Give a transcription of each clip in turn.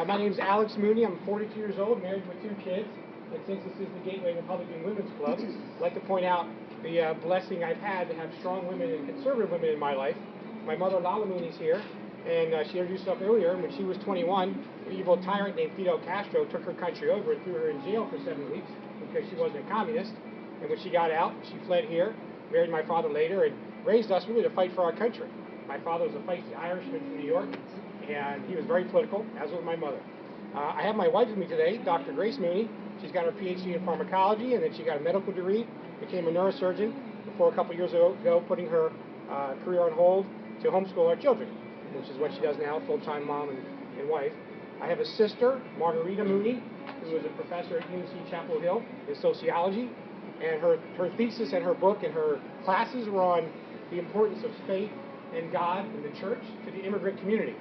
My name is Alex Mooney. I'm 42 years old, married with 2 kids. And since this is the Gateway Republican Women's Club, I'd like to point out the blessing I've had to have strong women and conservative women in my life. My mother, Lala Mooney's here, and she introduced herself earlier. When she was 21, an evil tyrant named Fidel Castro took her country over and threw her in jail for 7 weeks because she wasn't a communist. And when she got out, she fled here, married my father later, and raised us really to fight for our country. My father was a feisty Irishman from New York, and he was very political, as was my mother. I have my wife with me today, Dr. Grace Mooney. She's got her PhD in pharmacology, and then she got a medical degree, became a neurosurgeon before a couple years ago, putting her career on hold to homeschool our children, which is what she does now, full-time mom and wife. I have a sister, Margarita Mooney, who is a professor at UNC Chapel Hill in sociology, and her thesis and her book and her classes were on the importance of faith and God and the church to the immigrant community.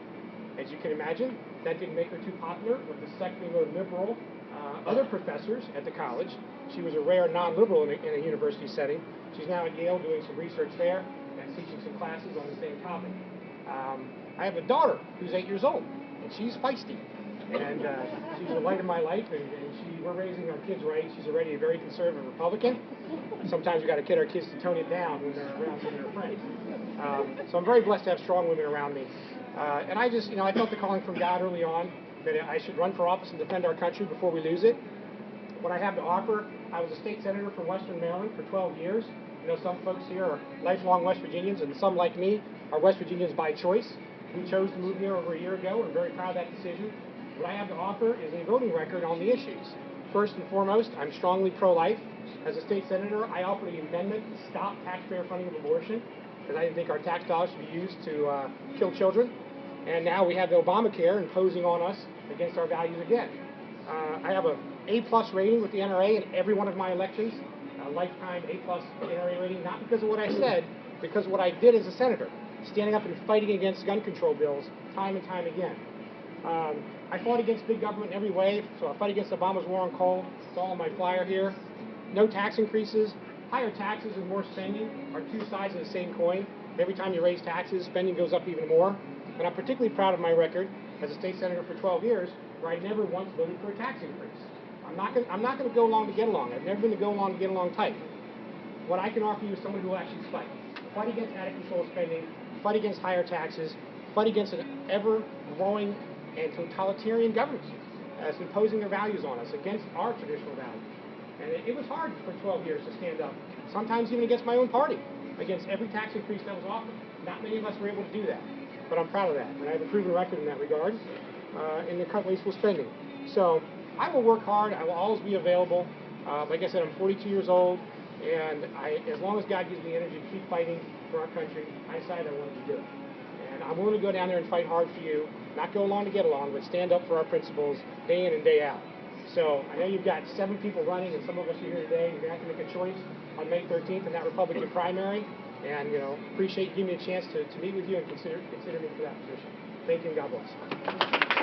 As you can imagine, that didn't make her too popular with the secular liberal other professors at the college. She was a rare non-liberal in a university setting. She's now at Yale doing some research there and teaching some classes on the same topic. I have a daughter who's 8 years old, and she's feisty. And she's the light of my life, and we're raising our kids right. She's already a very conservative Republican. Sometimes we've got to get our kids to tone it down when they're around some of their friends. So I'm very blessed to have strong women around me. And I just, I felt the calling from God early on that I should run for office and defend our country before we lose it. What I have to offer, I was a state senator from Western Maryland for 12 years. Some folks here are lifelong West Virginians, and some, like me, are West Virginians by choice. We chose to move here over a year ago. We're very proud of that decision. What I have to offer is a voting record on the issues. First and foremost, I'm strongly pro-life. As a state senator, I offered an amendment to stop taxpayer funding of abortion, because I didn't think our tax dollars should be used to kill children. And now we have the Obamacare imposing on us against our values again. I have a A+ rating with the NRA in every one of my elections, a lifetime A+ NRA rating, not because of what I said, because of what I did as a senator, standing up and fighting against gun control bills time and time again. I fought against big government in every way, so I fight against Obama's war on coal. It's all on my flyer here. No tax increases. Higher taxes and more spending are two sides of the same coin. Every time you raise taxes, spending goes up even more. And I'm particularly proud of my record as a state senator for 12 years, where I never once voted for a tax increase. I'm not going to go along to get along. I've never been the go along to get along type. What I can offer you is someone who will actually fight. Fight against out-of-control spending, fight against higher taxes, fight against an ever-growing and totalitarian government that's imposing their values on us against our traditional values. And it was hard for 12 years to stand up, sometimes even against my own party, against every tax increase that was offered. Not many of us were able to do that, but I'm proud of that, and I have a proven record in that regard in the cut wasteful spending. So I will work hard. I will always be available. Like I said, I'm 42 years old, and as long as God gives me energy to keep fighting for our country, I decided I wanted to do it. And I'm willing to go down there and fight hard for you, not go along to get along, but stand up for our principles day in and day out. So I know you've got 7 people running, and some of us are here today. You're going to have to make a choice on May 13th in that Republican primary. And, appreciate you giving me a chance to meet with you and consider me for that position. Thank you, and God bless.